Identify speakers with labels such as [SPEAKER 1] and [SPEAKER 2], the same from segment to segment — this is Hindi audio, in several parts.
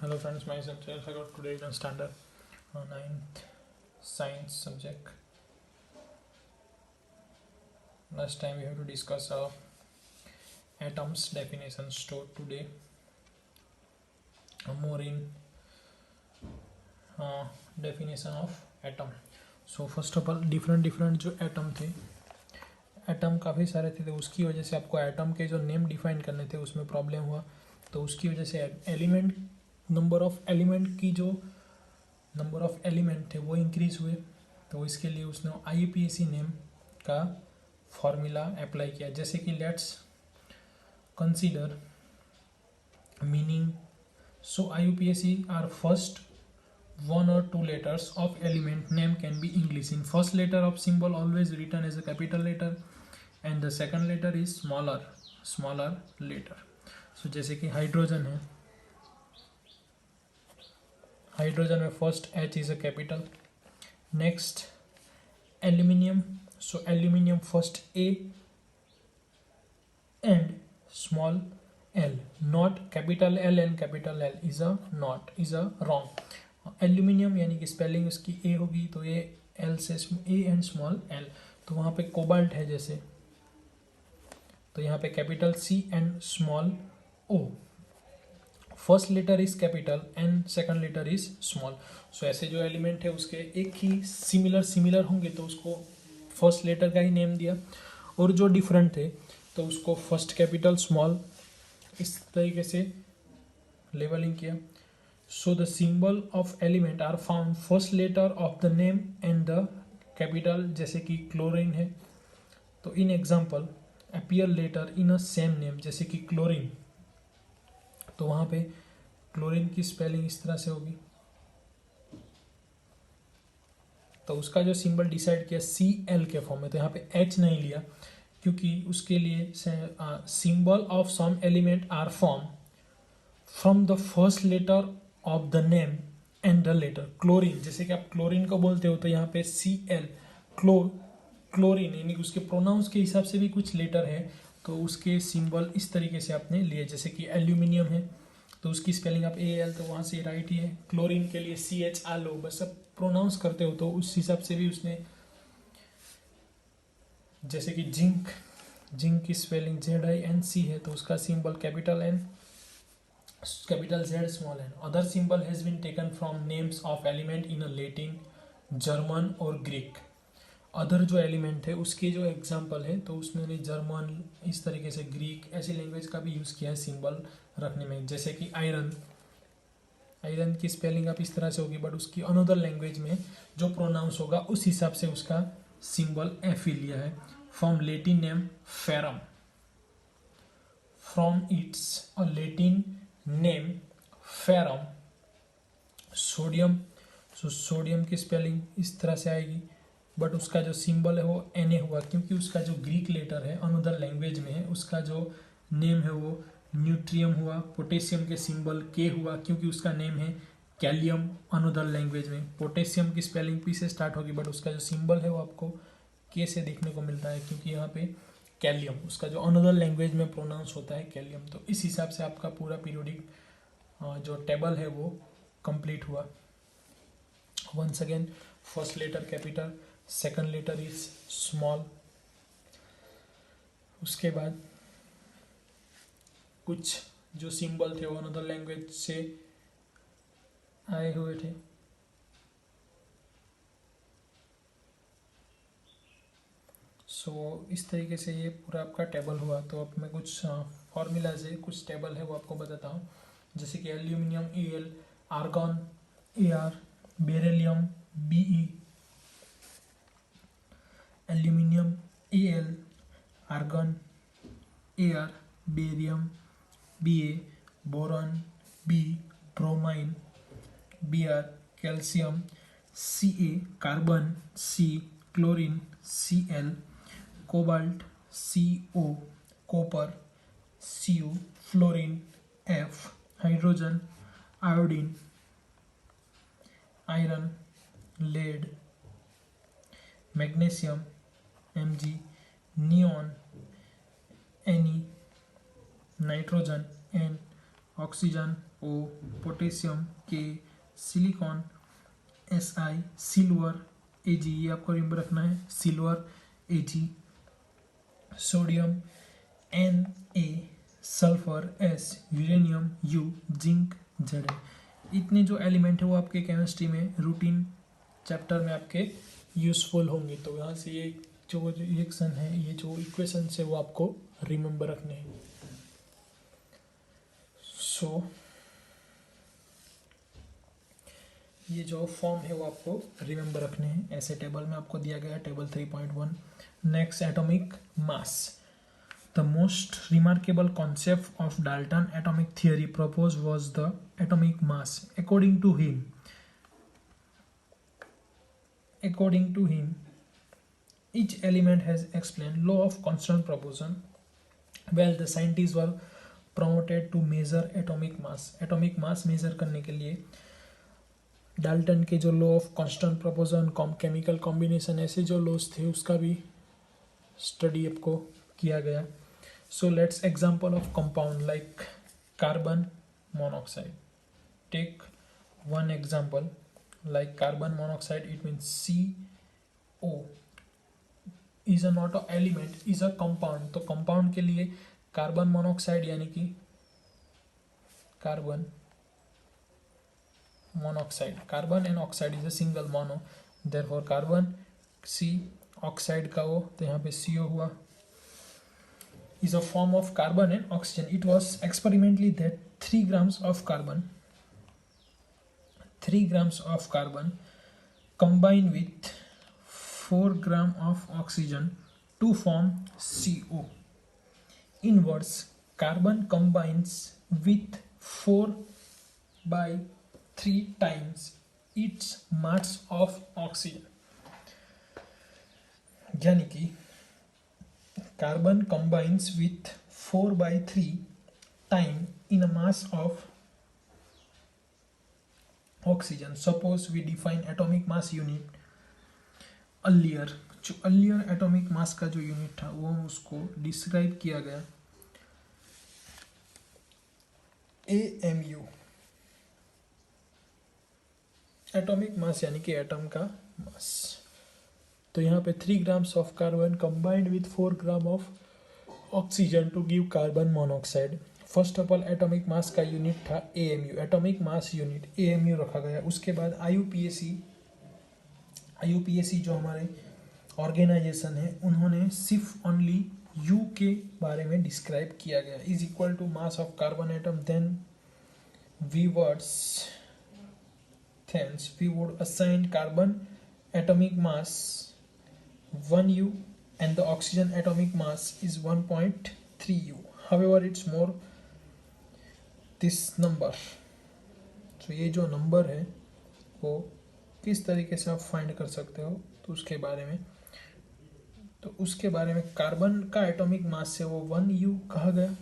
[SPEAKER 1] Hello friends, myself Jayasagar. Today is on standard 9th science subject. Last time we have to discuss atoms definition. So today more in definition of atom. So first of all different जो एटम थे, एटम काफ़ी सारे थे, तो उसकी वजह से आपको एटम के जो नेम डिफाइन करने थे उसमें प्रॉब्लम हुआ. तो उसकी वजह से एलिमेंट नंबर ऑफ एलिमेंट थे वो इंक्रीज हुए. तो इसके लिए उसने IUPAC नेम का फॉर्मूला अप्लाई किया. जैसे कि let's consider meaning. So IUPAC are first one or two letters of element name can be English. In first letter of symbol always written as a capital letter and the second letter is smaller letter. So जैसे कि हाइड्रोजन है, हाइड्रोजन में first H is a capital. Next aluminium. So aluminium first A and small l, not capital L and capital L is a wrong. Aluminium यानी कि स्पेलिंग उसकी ए होगी तो ये एल से ए एंड स्मॉल एल. तो वहाँ पे कोबाल्ट है जैसे, तो यहाँ पे capital C and small O. First letter is capital and second letter is small. So ऐसे जो एलिमेंट है उसके एक ही सिमिलर होंगे तो उसको फर्स्ट लेटर का ही नेम दिया, और जो डिफरेंट थे तो उसको फर्स्ट कैपिटल स्मॉल इस तरीके से लेबलिंग किया. So the symbol of element are found first letter of the name and the capital. जैसे कि क्लोरीन है तो in example appear later in a same name. जैसे कि क्लोरीन, तो वहाँ पे क्लोरीन की स्पेलिंग इस तरह से होगी. तो उसका जो सिंबल डिसाइड किया CL के फॉर्म में, तो यहाँ पे H नहीं लिया क्योंकि उसके लिए symbol of some element are form from the first letter of the name and the letter. Chlorine, जैसे कि आप क्लोरीन को बोलते हो तो यहाँ पे CL क्लोरीन यानी कि उसके प्रोनाउंस के हिसाब से भी कुछ लेटर है तो उसके सिंबल इस तरीके से आपने लिए. जैसे कि एल्यूमिनियम है तो उसकी स्पेलिंग आप AL, तो वहाँ से राइट ही है. क्लोरीन के लिए CH लो, बस आप प्रोनाउंस करते हो तो उस हिसाब से भी उसने. जैसे कि जिंक की स्पेलिंग ZINC है तो उसका symbol capital N capital Z small n. Other symbol has been taken from names of element in a Latin, German और Greek. अदर जो एलिमेंट है उसके जो एग्जाम्पल है तो उसने जर्मन इस तरीके से ग्रीक ऐसी लैंग्वेज का भी यूज़ किया है सिंबल रखने में. जैसे कि आयरन की स्पेलिंग आप इस तरह से होगी बट उसकी अनदर लैंग्वेज में जो प्रोनाउंस होगा उस हिसाब से उसका सिंबल F ही लिया है. From Latin name ferrum, from it's a Latin name ferrum. Sodium, so sodium की स्पेलिंग इस तरह से आएगी बट उसका जो सिंबल है वो Na हुआ क्योंकि उसका जो ग्रीक लेटर है अनदर लैंग्वेज में है. उसका जो नेम है वो न्यूट्रियम हुआ. पोटेशियम के सिंबल K हुआ क्योंकि उसका नेम है कैलियम अनदर लैंग्वेज में. पोटेशियम की स्पेलिंग P से स्टार्ट होगी बट उसका जो सिंबल है वो आपको K से देखने को मिलता है क्योंकि यहाँ पे कैलियम उसका जो अनदर लैंग्वेज में प्रोनाउंस होता है कैलियम. तो इस हिसाब से आपका पूरा पीरियोडिक जो टेबल है वो कंप्लीट हुआ. Once again first letter capital, second letter is small. उसके बाद कुछ जो सिंबल थे वो अनदर लैंग्वेज से आए हुए थे. सो इस तरीके से ये पूरा आपका टेबल हुआ. तो अब मैं कुछ फॉर्मूलाज है, कुछ टेबल है वो आपको बताता हूँ. जैसे कि aluminium AL, argon AR, beryllium BE. Aluminium AL, argon AR, barium BA, boron B, bromine Br, calcium Ca, carbon C, chlorine Cl, cobalt CO, copper Cu, fluorine F, hydrogen iodine, iron lead, magnesium Mg, neon Ne, nitrogen N, oxygen O, potassium K, silicon Si, silver Ag, ये आपको रिमेंबर रखना है, silver Ag, sodium Na, sulphur S, uranium U, zinc Za। इतने जो एलिमेंट है वो आपके केमिस्ट्री में रूटीन चैप्टर में आपके यूजफुल होंगे। तो यहाँ से ये जो रिएक्शन है, ये जो इक्वेशन है वो आपको रिमेंबर रखने हैं। सो ये जो फॉर्म है वो आपको रिमेंबर रखने हैं, ऐसे टेबल में आपको दिया गया है, table 3.1। Next, atomic mass. The most remarkable concept of Dalton atomic theory propose was the atomic mass. According to him each element has explained law of constant proportion. Well, the scientists were promoted to measure atomic mass. atomic mass measure करने के लिए डाल्टन के जो law of constant proportion, chemical combination, ऐसे जो लॉज थे उसका भी स्टडी आपको किया गया। So let's example of compound like carbon monoxide. Take one example like carbon monoxide, it means CO is a not a element, is a compound. तो कंपाउंड के लिए कार्बन मोनोऑक्साइड यानी कि carbon monoxide, carbon and oxide is a single mono, therefore carbon C, oxide का O, तो यहाँ पे CO हुआ, is a form of carbon and oxygen. It was experimentally that 3 grams of carbon combined with 4 gram of oxygen to form CO. In words, carbon combines with 4/3 times its mass of oxygen. यानी कि carbon combines with 4/3 time in a mass of oxygen. Suppose we define atomic mass unit earlier. जो earlier atomic mass का जो यूनिट था वो उसको डिस्क्राइब किया गया AMU, एटॉमिक मास यानी कि एटम का मास। तो यहाँ पे 3 grams of carbon combined with 4 gram of oxygen to give carbon monoxide. First of all atomic mass का यूनिट था AMU, atomic mass unit AMU रखा गया। उसके बाद IUPAC जो हमारे ऑर्गेनाइजेशन है, उन्होंने सिर्फ ओनली U के बारे में डिस्क्राइब किया गया, is equal to mass of carbon atom. Then we would assign carbon atomic mass 1U and the oxygen atomic mass is 1.3U. However, it's more this number. So ये जो नंबर है वो किस तरीके से आप फाइंड कर सकते हो, तो उसके बारे में कार्बन का एटॉमिक मास से वो 1U कहा गया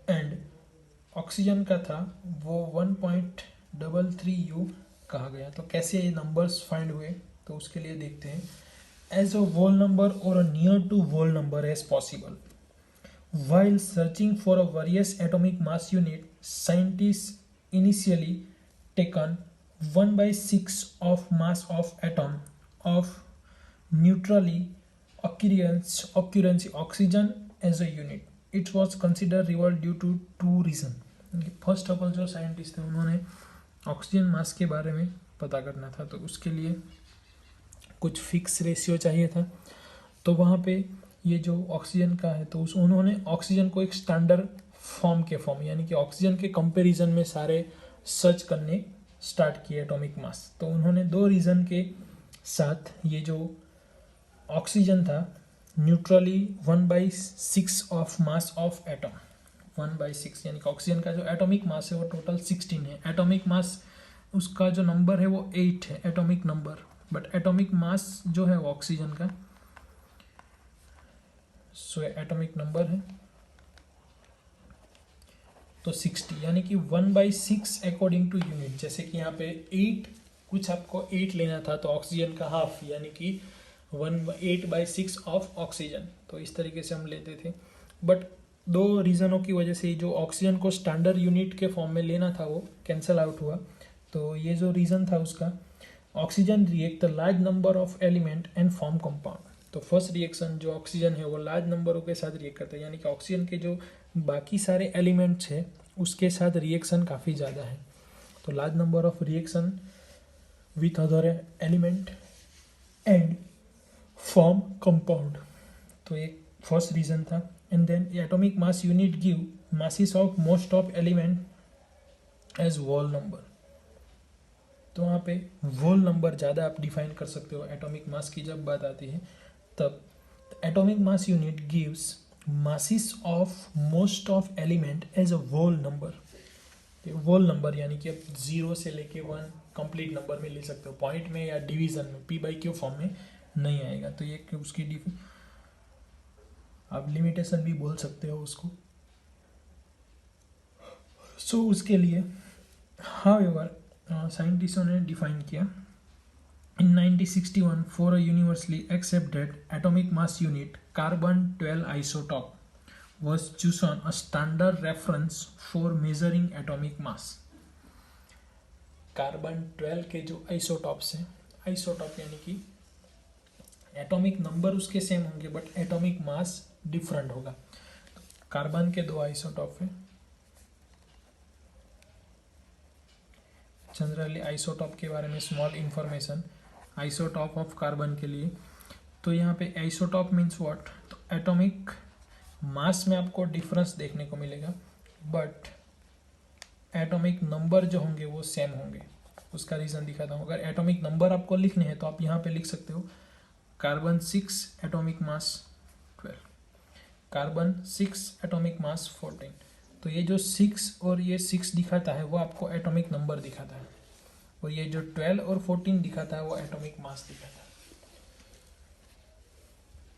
[SPEAKER 1] एंड ऑक्सीजन का था वो 1.33U कहा गया। तो कैसे ये नंबर्स फाइंड हुए, तो उसके लिए देखते हैं। As a whole number or a near to whole number as possible. While searching for a various atomic mass unit, scientists initially taken 1/6 of mass of atom of neutrally occurring oxygen as a unit. It was considered rival due to 2 reasons. First of all जो साइंटिस्ट थे उन्होंने ऑक्सीजन मास के बारे में पता करना था, तो उसके लिए कुछ फिक्स रेशियो चाहिए था। तो वहाँ पे ये जो ऑक्सीजन का है, तो उन्होंने ऑक्सीजन को एक स्टैंडर्ड फॉर्म यानी कि ऑक्सीजन के कंपैरिजन में सारे सर्च करने स्टार्ट किए एटॉमिक मास। तो उन्होंने 2 रीज़न के साथ ये जो ऑक्सीजन था neutrally 1/6 of mass of atom, 1/6 यानी कि ऑक्सीजन का जो एटॉमिक मास है वो टोटल 16 है। एटॉमिक मास उसका जो नंबर है वो 8 है atomic number, but atomic mass जो है वो ऑक्सीजन का एटॉमिक नंबर है तो 60, यानी कि 1/6 अकॉर्डिंग टू यूनिट। जैसे कि यहाँ पे 8 कुछ आपको 8 लेना था तो ऑक्सीजन का हाफ यानी कि 8/6 ऑफ ऑक्सीजन, तो इस तरीके से हम लेते थे। बट दो रीज़नों की वजह से जो ऑक्सीजन को स्टैंडर्ड यूनिट के फॉर्म में लेना था वो कैंसिल आउट हुआ। तो ये जो रीज़न था उसका, oxygen react the large number of element and form compound. तो फर्स्ट रिएक्शन जो ऑक्सीजन है वो लार्ज नंबरों के साथ रिएक्ट करता है, यानी कि ऑक्सीजन के जो बाकी सारे एलिमेंट्स है उसके साथ रिएक्शन काफ़ी ज़्यादा है। तो large number of reaction with other element and form compound. तो एक फर्स्ट रीज़न था। And then atomic mass unit give masses of most of element as whole number. तो वहाँ पे वोल नंबर ज़्यादा आप डिफाइन कर सकते हो एटॉमिक मास की जब बात आती है तब। Atomic mass unit gives masses of most of element as a whole number. Whole number यानी कि आप 0 से लेके 1 कंप्लीट नंबर में ले सकते हो, पॉइंट में या डिवीजन में, p/q फॉर्म में नहीं आएगा। तो ये उसकी आप लिमिटेशन भी बोल सकते हो उसको। सो उसके लिए हाउएवर साइंटिस्टों ने डिफाइन किया इन 1961 for a universally accepted atomic mass unit carbon 12 isotope was chosen a standard reference for measuring atomic mass। Carbon 12 के जो आइसोटॉप्स हैं, आइसोटॉप यानी कि एटॉमिक नंबर उसके सेम होंगे बट एटॉमिक मास डिफरेंट होगा। कार्बन के 2 आइसोटॉप हैं। जनरली आइसोटॉप के बारे में small information isotope of carbon के लिए। तो यहाँ पे आइसोटॉप मीन्स व्हाट, तो एटॉमिक मास में आपको डिफरेंस देखने को मिलेगा बट एटॉमिक नंबर जो होंगे वो सेम होंगे। उसका रीज़न दिखाता हूँ। अगर एटॉमिक नंबर आपको लिखने हैं तो आप यहाँ पे लिख सकते हो carbon 6 atomic mass 12, carbon 6 atomic mass 14। तो ये जो 6 और ये 6 दिखाता है वो आपको एटॉमिक नंबर दिखाता है, और ये जो 12 और 14 दिखाता है वो एटॉमिक मास दिखाता है।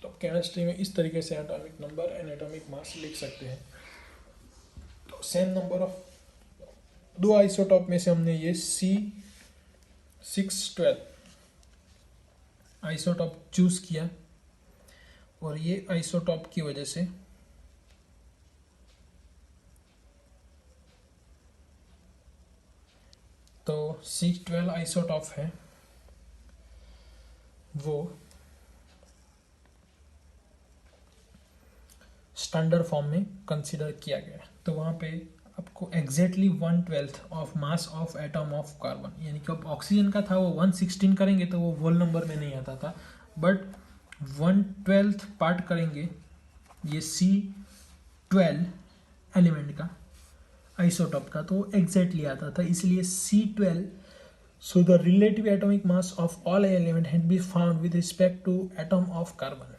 [SPEAKER 1] तो केमिस्ट्री में इस तरीके से atomic number and atomic mass लिख सकते हैं। तो सेम नंबर ऑफ 2 आइसोटॉप में से हमने ये C612 आइसोटॉप चूज किया, और ये आइसोटॉप की वजह से तो C12 आइसोटॉप है वो स्टैंडर्ड फॉर्म में कंसीडर किया गया। तो वहाँ पे आपको exactly 1/12 of mass of atom of carbon, यानी कि अब ऑक्सीजन का था वो 116 करेंगे तो वो वोल नंबर में नहीं आता था, बट 1/12 पार्ट करेंगे ये C12 एलिमेंट का आइसोटॉप का तो एग्जैक्टली आता था, इसलिए C12। So the relative atomic mass of all element had be found with respect to atom of carbon.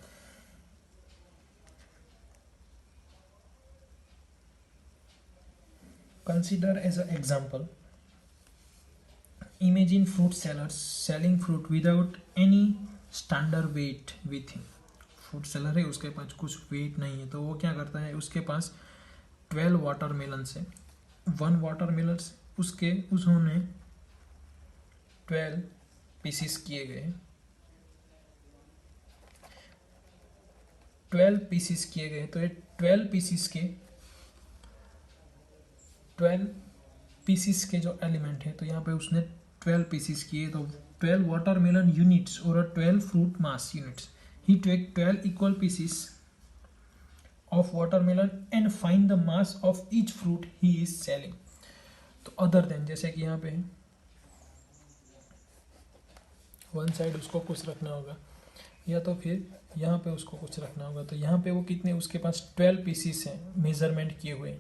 [SPEAKER 1] Consider as an example, imagine fruit sellers selling fruit without any standard weight with him। Fruit seller है, उसके पास कुछ वेट नहीं है, तो वो क्या करता है, उसके पास 12 वाटरमेलन से 1 वाटरमेलन उसके उन्होंने 12 पीसीस किए गए, 12 पीसीस किए गए। तो ये 12 पीसीस के 12 पीसीस के जो एलिमेंट है, तो यहाँ पे उसने 12 पीसीस किए, तो 12 वाटरमेलन यूनिट्स और 12 fruit mass units. He take 12 equal pieces of watermelon and find the mass of each fruit he is selling. तो अदर देन, जैसे कि यहाँ पे वन साइड उसको कुछ रखना होगा या तो फिर यहाँ पे उसको कुछ रखना होगा। तो यहाँ पे वो कितने, उसके पास 12 पीसीस हैं मेजरमेंट किए हुए।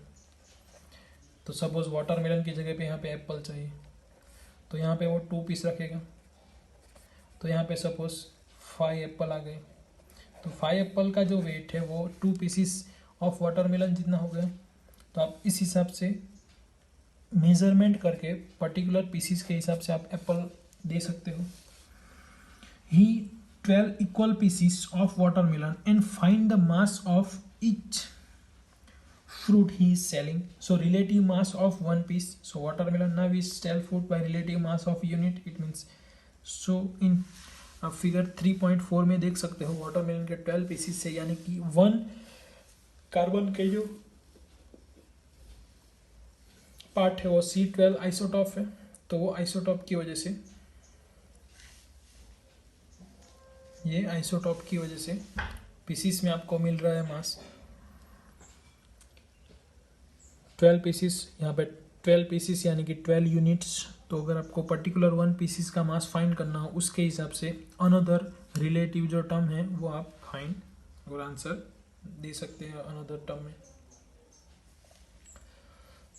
[SPEAKER 1] तो सपोज वाटरमेलन की जगह पे यहाँ पे एप्पल चाहिए, तो यहाँ पे वो 2 पीस रखेगा। तो यहाँ पे सपोज 5 एप्पल आ गए, तो 5 एप्पल का जो वेट है वो 2 पीसीस ऑफ वाटरमेलन जितना हो गया। तो आप इस हिसाब से मेजरमेंट करके पर्टिकुलर पीसीस के हिसाब से आप एप्पल दे सकते हो। He 12 equal pieces of watermelon and find the mass of each fruit he is selling. So relative mass of one piece, so watermelon now we sell fruit by relative mass of unit, it means so in figure 3.4 में देख सकते हो वाटरमेलन के 12 पीसीस से, यानी कि 1 कार्बन के जो पार्ट है वो C12 आइसोटॉप है, तो वो आइसोटॉप की वजह से, ये आइसोटॉप की वजह से पीसीस में आपको मिल रहा है मास 12 पीसीस, यहाँ पे 12 पीसीस यानी कि 12 यूनिट्स। तो अगर आपको पर्टिकुलर 1 पीसीस का मास फाइंड करना हो उसके हिसाब से अनदर रिलेटिव जो टर्म है वो आप फाइंड और आंसर दे सकते हैं अनदर टर्म में।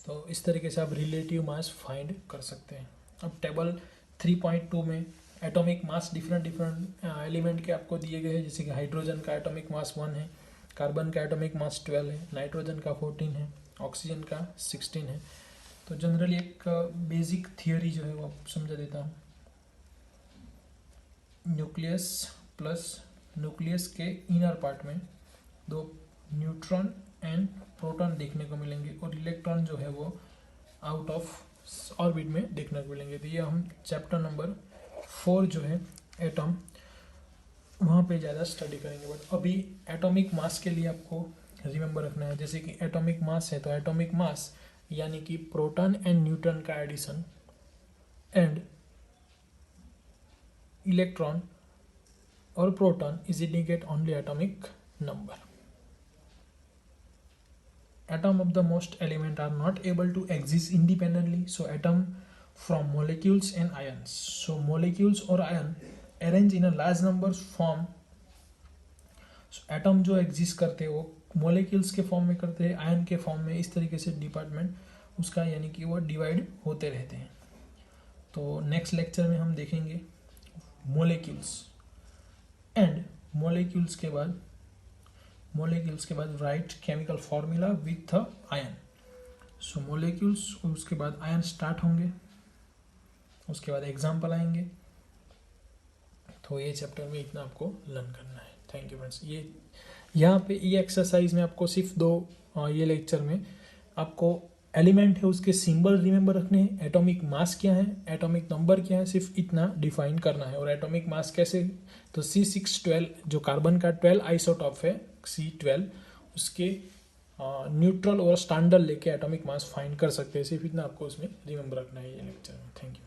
[SPEAKER 1] तो इस तरीके से आप रिलेटिव मास फाइंड कर सकते हैं। अब टेबल 3.2 में एटॉमिक मास डिफरेंट एलिमेंट के आपको दिए गए हैं, जैसे कि हाइड्रोजन का एटॉमिक मास 1 है, कार्बन का एटॉमिक मास 12 है, नाइट्रोजन का 14 है, ऑक्सीजन का 16 है। तो जनरली एक बेसिक थियोरी जो है वो समझा देता हूँ। न्यूक्लियस प्लस न्यूक्लियस के इनर पार्ट में 2 न्यूट्रॉन एंड प्रोटॉन देखने को मिलेंगे और इलेक्ट्रॉन जो है वो आउट ऑफ ऑर्बिट में देखने को मिलेंगे। तो ये हम चैप्टर नंबर 4 जो है एटम, वहाँ पे ज़्यादा स्टडी करेंगे। बट अभी एटॉमिक मास के लिए आपको रिमेंबर रखना है, जैसे कि एटॉमिक मास है तो एटॉमिक मास यानी कि प्रोटॉन एंड न्यूट्रॉन का एडिशन एंड इलेक्ट्रॉन और proton is indicate only atomic number. Atom of the most element are not able to exist independently, so atom from molecules and ions. So molecules or ion arrange in a large numbers form. So atom जो exist करते हैं वो molecules के फॉर्म में करते हैं, आयन के फॉर्म में, इस तरीके से डिपार्टमेंट उसका यानी कि वो डिवाइड होते रहते हैं। तो नेक्स्ट लेक्चर में हम देखेंगे मोलेक्यूल्स एंड मोलेक्यूल्स के बाद right chemical formula with ion. So molecules, उसके बाद आयन स्टार्ट होंगे, उसके बाद एग्जाम्पल आएंगे। तो ये चैप्टर में इतना आपको लर्न करना है। Thank you friends. ये यहाँ पे ये एक्सरसाइज में आपको सिर्फ 2 ये लेक्चर में आपको एलिमेंट है उसके सिंबल रिमेंबर रखने हैं, एटॉमिक मास क्या है, एटॉमिक नंबर क्या है, सिर्फ इतना डिफाइन करना है। और एटॉमिक मास कैसे, तो C612 जो कार्बन का 12 आइसोटॉप है C12, उसके न्यूट्रल और स्टैंडर्ड लेके एटॉमिक मास फाइंड कर सकते हैं। सिर्फ इतना आपको उसमें रिमेंबर रखना है ये लेक्चर में। Thank you.